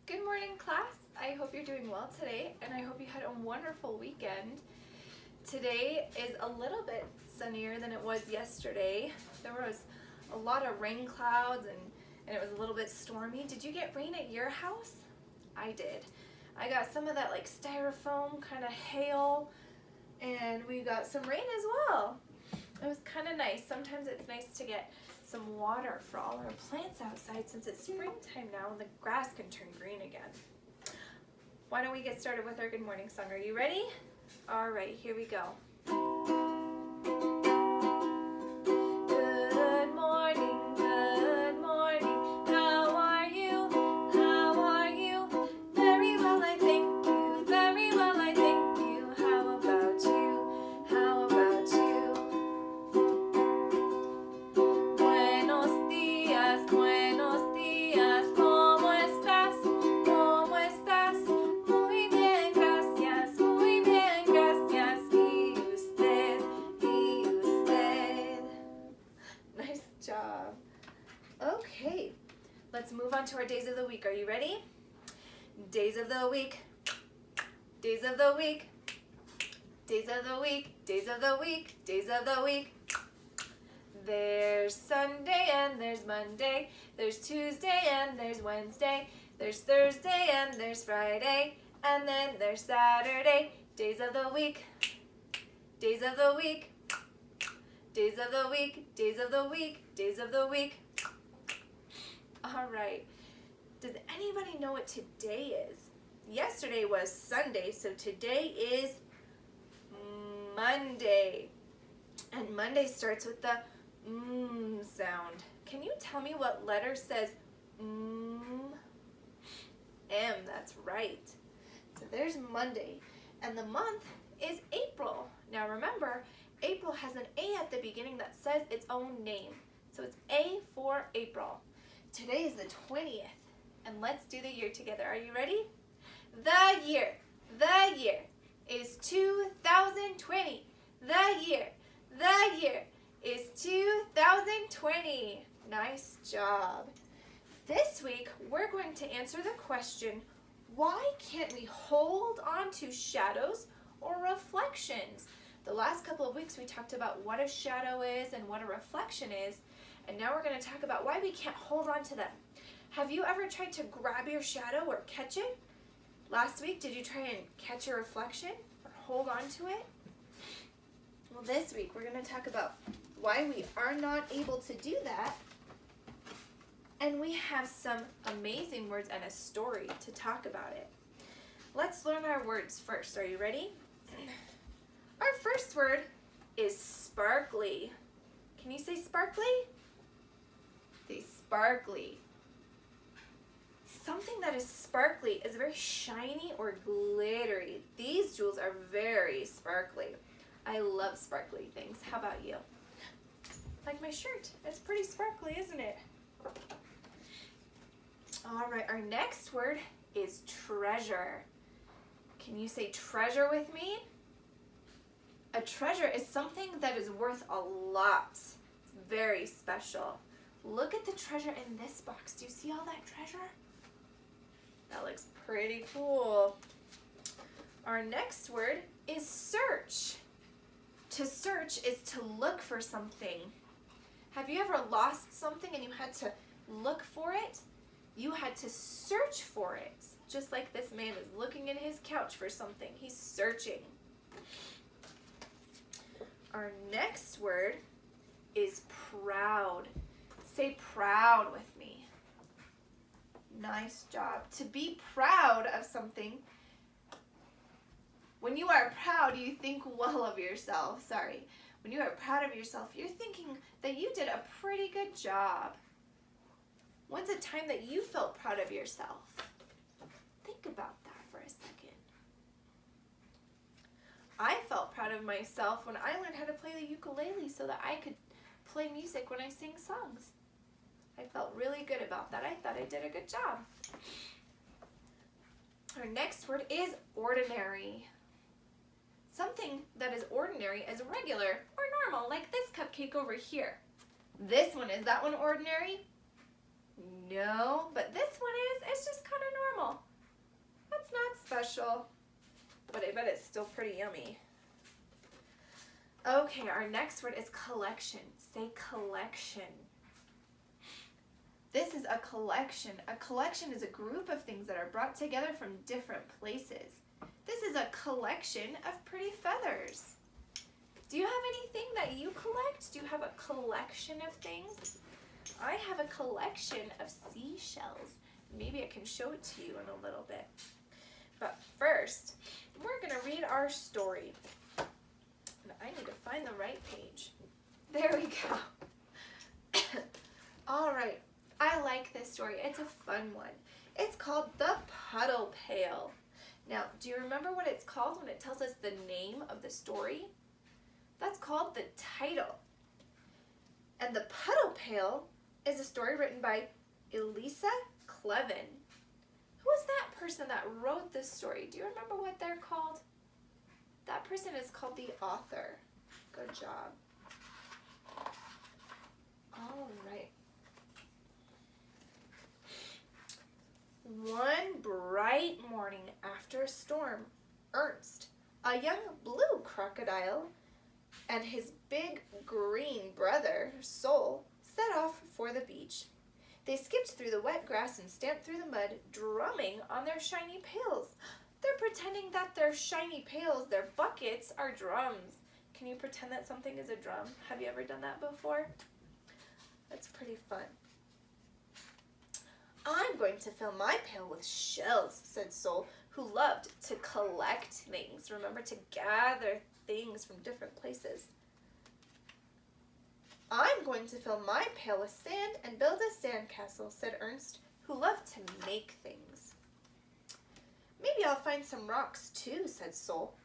Good morning, class. I hope you're doing well today, and I hope you had a wonderful weekend. Today is a little bit sunnier than it was yesterday. There was a lot of rain clouds and it was a little bit stormy. Did you get rain at your house? I did. I got some of that like styrofoam kind of hail, and we got some rain as well. It was kind of nice. Sometimes it's nice to get some water for all our plants outside since it's springtime now and the grass can turn green again. Why don't we get started with our good morning song? Are you ready? All right, here we go. Good morning, good morning. How are you? How are you? Very well, I thank you. Very well, I thank you. How about you? How about you? Buenos días, buenos días. ¿Cómo estás? ¿Cómo estás? Muy bien, gracias. Muy bien, gracias. ¿Y usted? ¿Y usted? Nice job. Okay, let's move on to our days of the week. Are you ready? Days of the week. Days of the week. Days of the week. Days of the week. Days of the week. There's Sunday and there's Monday. There's Tuesday and there's Wednesday. There's Thursday and there's Friday. And then there's Saturday. Days of the week. Days of the week. Days of the week. Days of the week. Days of the week. All right. Does anybody know what today is? Yesterday was Sunday, so today is Monday. And Monday starts with the sound. Can you tell me what letter says M? That's right. So there's Monday. And the month is April. Now remember, April has an A at the beginning that says its own name. So it's A for April. Today is the 20th. And let's do the year together. Are you ready? The year is 2020. The year is 2020. Nice job. This week, we're going to answer the question, why can't we hold on to shadows or reflections? The last couple of weeks, we talked about what a shadow is and what a reflection is, and now we're going to talk about why we can't hold on to them. Have you ever tried to grab your shadow or catch it? Last week, did you try and catch a reflection or hold on to it? Well, this week we're going to talk about why we are not able to do that. And we have some amazing words and a story to talk about it. Let's learn our words first. Are you ready? Our first word is sparkly. Can you say sparkly? Say sparkly. Something that is sparkly is very shiny or glittery. These jewels are very sparkly. I love sparkly things. How about you? Like my shirt. It's pretty sparkly, isn't it? All right, our next word is treasure. Can you say treasure with me? A treasure is something that is worth a lot. It's very special. Look at the treasure in this box. Do you see all that treasure? That looks pretty cool. Our next word is search. To search is to look for something. Have you ever lost something and you had to look for it? You had to search for it. Just like this man is looking in his couch for something. He's searching. Our next word is proud. Say proud with me. Nice job. To be proud of something. When you are proud, you think well of yourself. When you are proud of yourself, you're thinking that you did a pretty good job. When's a time that you felt proud of yourself? Think about that for a second. I felt proud of myself when I learned how to play the ukulele so that I could play music when I sing songs. I felt really good about that. I thought I did a good job. Our next word is ordinary. Something that is ordinary is regular or normal, like this cupcake over here. This one, is that one ordinary? No, but this one is. It's just kind of normal. special, but I bet it's still pretty yummy. Okay, our next word is collection. Say collection. This is a collection. A collection is a group of things that are brought together from different places. This is a collection of pretty feathers. Do you have anything that you collect? Do you have a collection of things? I have a collection of seashells. Maybe I can show it to you in a little bit. But first, we're going to read our story. And I need to find the right page. There we go. All right. I like this story. It's a fun one. It's called The Puddle Pail. Now, do you remember what it's called when it tells us the name of the story? That's called the title. And The Puddle Pail is a story written by Elisa Clevin. Who was that person that wrote this story? Do you remember what they're called? That person is called the author. Good job. All right. One bright morning after a storm, Ernst, a young blue crocodile, and his big green brother, Sol, set off for the beach. They skipped through the wet grass and stamped through the mud, drumming on their shiny pails. They're pretending that their shiny pails, their buckets, are drums. Can you pretend that something is a drum? Have you ever done that before? That's pretty fun. I'm going to fill my pail with shells, said Sol, who loved to collect things. Remember, to gather things from different places. I'm going to fill my pail with sand and build a sandcastle, said Ernst, who loved to make things. Maybe I'll find some rocks too, said Sol.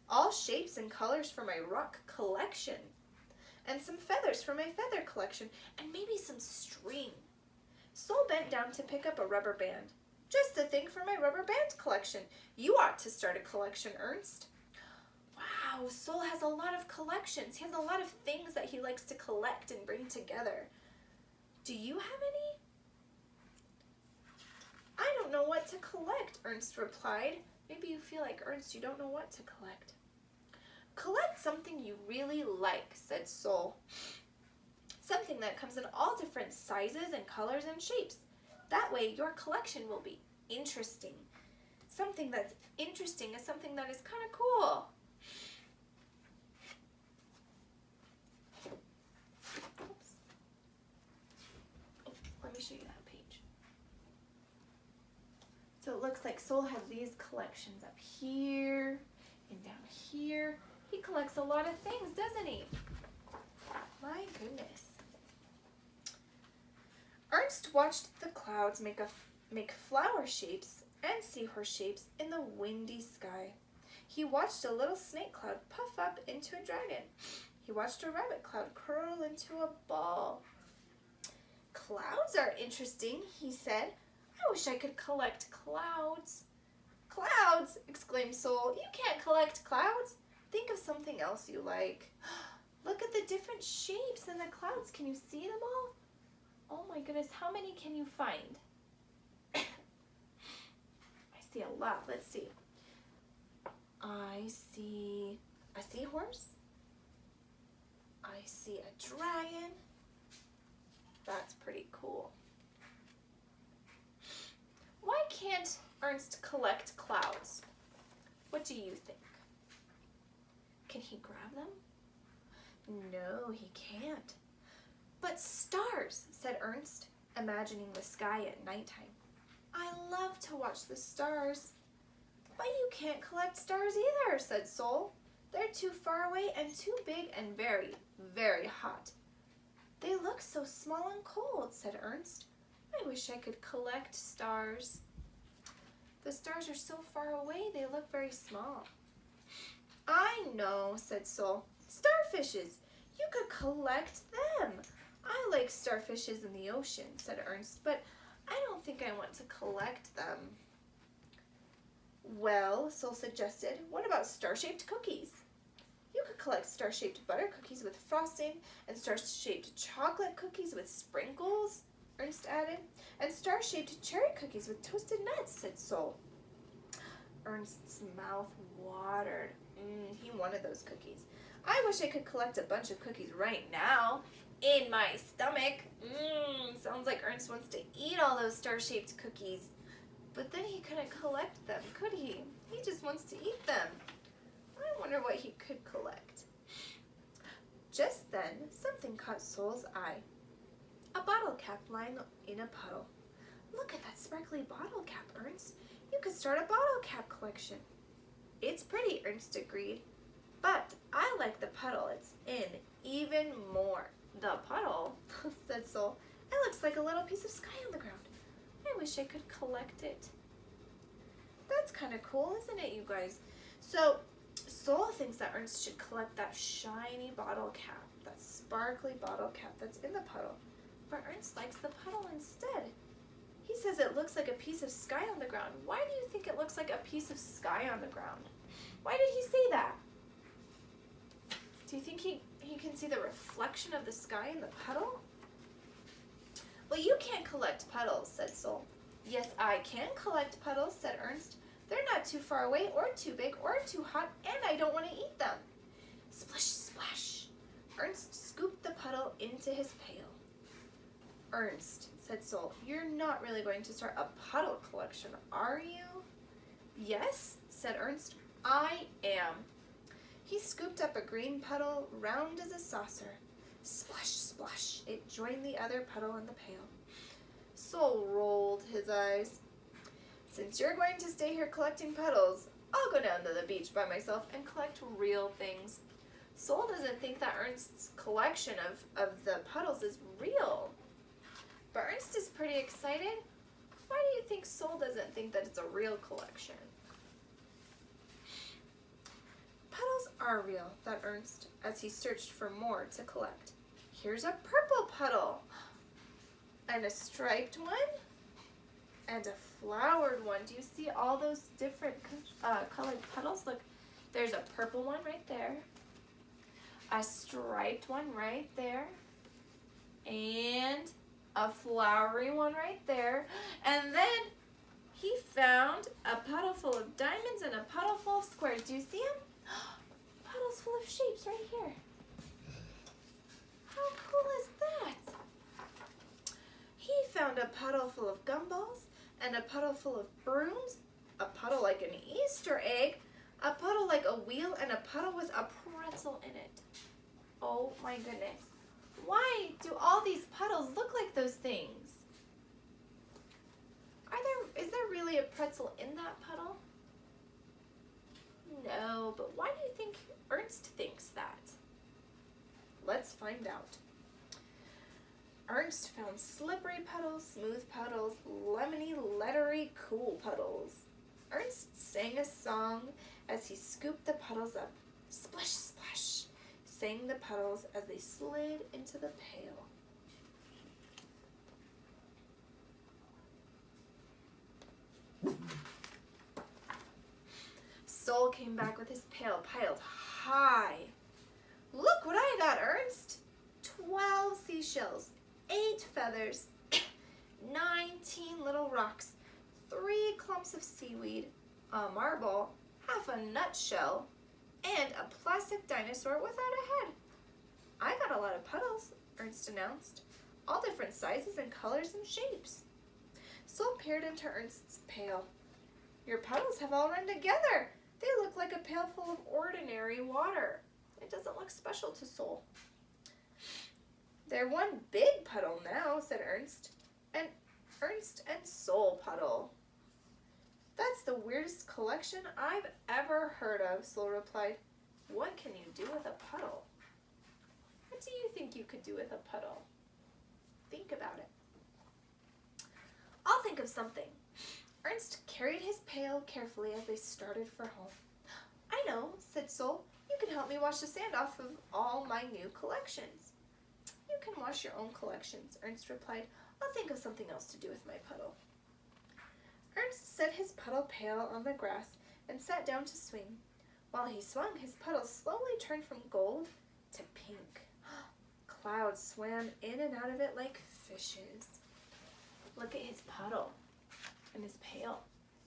All shapes and colors for my rock collection. And some feathers for my feather collection. And maybe some string. Sol bent down to pick up a rubber band. Just the thing for my rubber band collection. You ought to start a collection, Ernst. Wow, Sol has a lot of collections. He has a lot of things that he likes to collect and bring together. Do you have any? I don't know what to collect, Ernst replied. Maybe you feel like Ernst, you don't know what to collect. Collect something you really like, said Sol. Something that comes in all different sizes and colors and shapes. That way your collection will be interesting. Something that's interesting is something that is kind of cool. Oops. Oh, let me show you that page. So it looks like Sol has these collections up here and down here. He collects a lot of things, doesn't he? My goodness. Ernst watched the clouds make flower shapes and seahorse shapes in the windy sky. He watched a little snake cloud puff up into a dragon. He watched a rabbit cloud curl into a ball. Clouds are interesting, he said. I wish I could collect clouds. Clouds, exclaimed Sol. You can't collect clouds. Think of something else you like. Look at the different shapes in the clouds. Can you see them all? Oh my goodness, how many can you find? I see a lot. Let's see. I see a seahorse. I see a dragon. That's pretty cool. Why can't Ernst collect clouds? What do you think? Can he grab them? No, he can't. But stars, said Ernst, imagining the sky at nighttime. I love to watch the stars. But you can't collect stars either, said Sol. They're too far away and too big and very, very hot. They look so small and cold, said Ernst. I wish I could collect stars. The stars are so far away, they look very small. I know, said Sol. Starfishes. You could collect them. I like starfishes in the ocean, said Ernst, but I don't think I want to collect them. Well, Sol suggested, what about star-shaped cookies? You could collect star-shaped butter cookies with frosting and star-shaped chocolate cookies with sprinkles, Ernst added, and star-shaped cherry cookies with toasted nuts, said Sol. Ernst's mouth watered. He wanted those cookies. I wish I could collect a bunch of cookies right now in my stomach. Sounds like Ernst wants to eat all those star-shaped cookies. But then he couldn't collect them, could he? He just wants to eat them. I wonder what he could collect. Just then, something caught Sol's eye. A bottle cap lying in a puddle. Look at that sparkly bottle cap, Ernst. You could start a bottle cap collection. It's pretty, Ernst agreed. But I like the puddle it's in even more. The puddle, said Sol. It looks like a little piece of sky on the ground. I wish I could collect it. That's kind of cool, isn't it, you guys? So, Sol thinks that Ernst should collect that shiny bottle cap, that sparkly bottle cap that's in the puddle. But Ernst likes the puddle instead. He says it looks like a piece of sky on the ground. Why do you think it looks like a piece of sky on the ground? Why did he say that? Do you think he can see the reflection of the sky in the puddle? Well, you can't collect puddles, said Sol. Yes, I can collect puddles, said Ernst. They're not too far away or too big or too hot, and I don't want to eat them. Splish, splash. Ernst scooped the puddle into his pail. Ernst, said Sol, you're not really going to start a puddle collection, are you? Yes, said Ernst, I am. He scooped up a green puddle round as a saucer. Splash, splash, it joined the other puddle in the pail. Sol rolled his eyes. Since you're going to stay here collecting puddles, I'll go down to the beach by myself and collect real things. Sol doesn't think that Ernst's collection of the puddles is real. But Ernst is pretty excited. Why do you think Sol doesn't think that it's a real collection? Puddles are real, thought Ernst, as he searched for more to collect. Here's a purple puddle, and a striped one, and a flowered one. Do you see all those different colored puddles? Look, there's a purple one right there, a striped one right there, and a flowery one right there. And then he found a puddle full of diamonds and a puddle full of squares. Do you see them? Puddles full of shapes right here. How cool is that? He found a puddle full of gumballs and a puddle full of brooms, a puddle like an Easter egg, a puddle like a wheel, and a puddle with a pretzel in it. Oh my goodness. Why do all these puddles look like those things? Is there really a pretzel in that puddle? No, but why do you think Ernst thinks that? Let's find out. Ernst found slippery puddles, smooth puddles, lemony, lettery, cool puddles. Ernst sang a song as he scooped the puddles up. Splish, splash, sang the puddles as they slid into the pail. Sol came back with his pail piled high. Look what I got, Ernst. 12 seashells, 8 feathers, 19 little rocks, 3 clumps of seaweed, a marble, half a nutshell, and a plastic dinosaur without a head. I got a lot of puddles, Ernst announced, all different sizes and colors and shapes. Sol peered into Ernst's pail. Your puddles have all run together. They look like a pail full of ordinary water. It doesn't look special to Sol. They're one big puddle now, said Ernst. An Ernst and Sol puddle. That's the weirdest collection I've ever heard of, Sol replied. What can you do with a puddle? What do you think you could do with a puddle? Think about it. I'll think of something. Ernst carried his pail carefully as they started for home. I know, said Sol. You can help me wash the sand off of all my new collections. You can wash your own collections, Ernst replied. I'll think of something else to do with my puddle. Ernst set his puddle pail on the grass and sat down to swing. While he swung, his puddle slowly turned from gold to pink. Clouds swam in and out of it like fishes. Look at his puddle and his pail.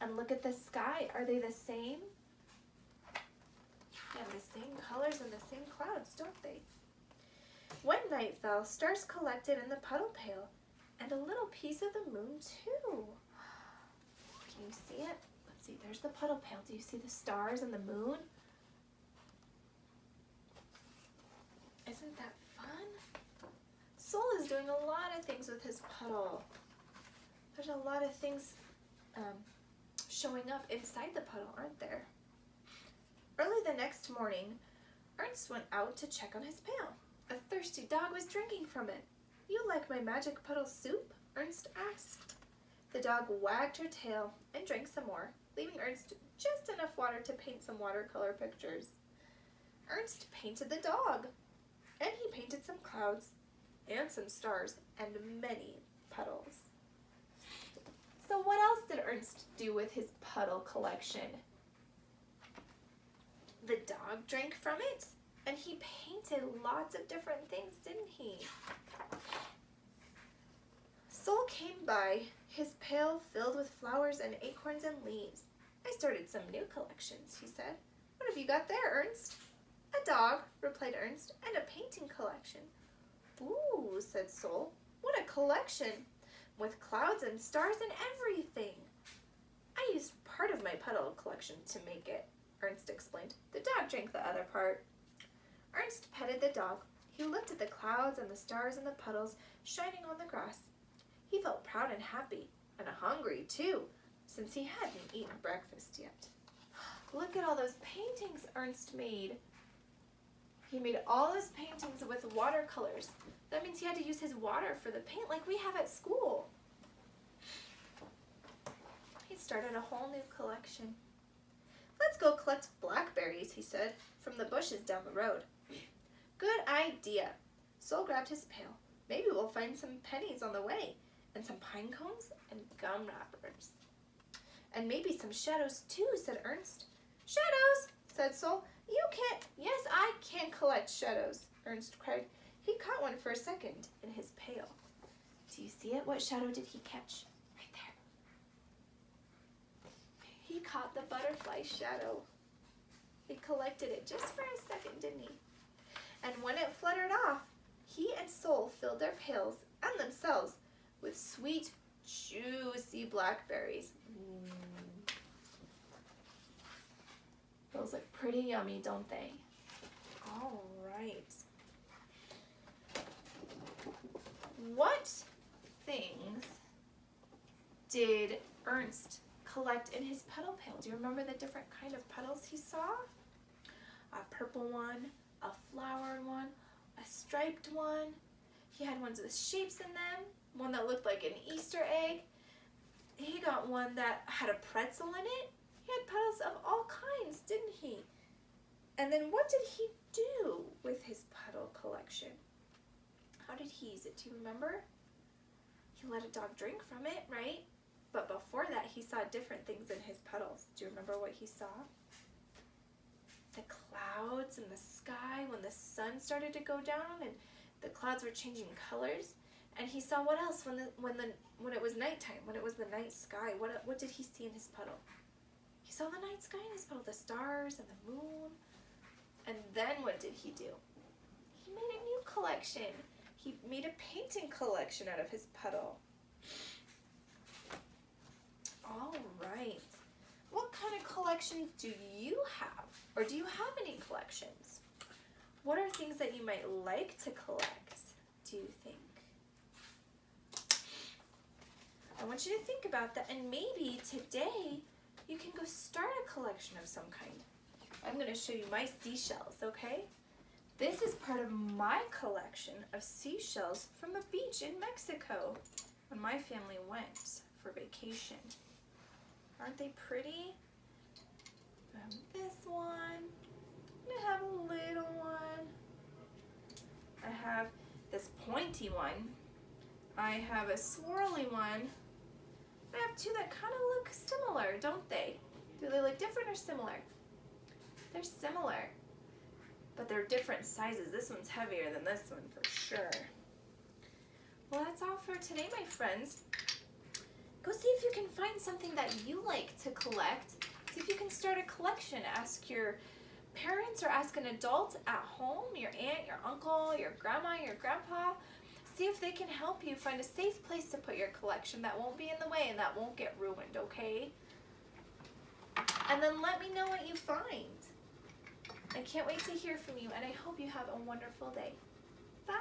And look at the sky. Are they the same? They have the same colors and the same clouds, don't they? When night fell, stars collected in the puddle pail, and a little piece of the moon too. Can you see it? Let's see, there's the puddle pail. Do you see the stars and the moon? Isn't that fun? Sol is doing a lot of things with his puddle. There's a lot of things showing up inside the puddle, aren't there? Early the next morning, Ernst went out to check on his pail. A thirsty dog was drinking from it. You like my magic puddle soup? Ernst asked. The dog wagged her tail and drank some more, leaving Ernst just enough water to paint some watercolor pictures. Ernst painted the dog, and he painted some clouds and some stars and many puddles. So what else did Ernst do with his puddle collection? The dog drank from it, and he painted lots of different things, didn't he? Sol came by, his pail filled with flowers and acorns and leaves. I started some new collections, he said. What have you got there, Ernst? A dog, replied Ernst, and a painting collection. Ooh, said Sol. What a collection! With clouds and stars and everything. I used part of my puddle collection to make it, Ernst explained. The dog drank the other part. Ernst petted the dog. He looked at the clouds and the stars and the puddles shining on the grass. He felt proud and happy, and hungry too, since he hadn't eaten breakfast yet. Look at all those paintings Ernst made. He made all his paintings with watercolors. That means he had to use his water for the paint like we have at school. He started a whole new collection. Let's go collect blackberries, he said, from the bushes down the road. Good idea. Sol grabbed his pail. Maybe we'll find some pennies on the way, and some pine cones and gum wrappers. And maybe some shadows too, said Ernst. Shadows, said Sol. You can't. Yes, I can collect shadows, Ernst cried. He caught one for a second in his pail. Do you see it? What shadow did he catch? Right there. He caught the butterfly shadow. He collected it just for a second, didn't he? And when it fluttered off, he and Sol filled their pails and themselves with sweet, juicy blackberries. Those look pretty yummy, don't they? All right. What things did Ernst collect in his puddle pail? Do you remember the different kind of puddles he saw? A purple one, a flowered one, a striped one. He had ones with shapes in them, one that looked like an Easter egg. He got one that had a pretzel in it. He had puddles of all kinds, didn't he? And then what did he do with his puddle collection? How did he use it? Do you remember? He let a dog drink from it, right? But before that, he saw different things in his puddles. Do you remember what he saw? The clouds and the sky when the sun started to go down and the clouds were changing colors. And he saw what else when it was nighttime, when it was the night sky. What did he see in his puddle? He saw the night sky in his puddle, the stars and the moon. And then what did he do? He made a new collection. He made a painting collection out of his puddle. All right. What kind of collections do you have? Or do you have any collections? What are things that you might like to collect, do you think? I want you to think about that, and maybe today you can go start a collection of some kind. I'm going to show you my seashells, okay? This is part of my collection of seashells from the beach in Mexico when my family went for vacation. Aren't they pretty? I have this one. I have a little one. I have this pointy one. I have a swirly one. I have two that kind of look similar, don't they? Do they look different or similar? They're similar, but they're different sizes. This one's heavier than this one for sure. Well, that's all for today, my friends. Go see if you can find something that you like to collect. See if you can start a collection. Ask your parents or ask an adult at home, your aunt, your uncle, your grandma, your grandpa. See if they can help you find a safe place to put your collection that won't be in the way and that won't get ruined, okay? And then let me know what you find. I can't wait to hear from you, and I hope you have a wonderful day. Bye.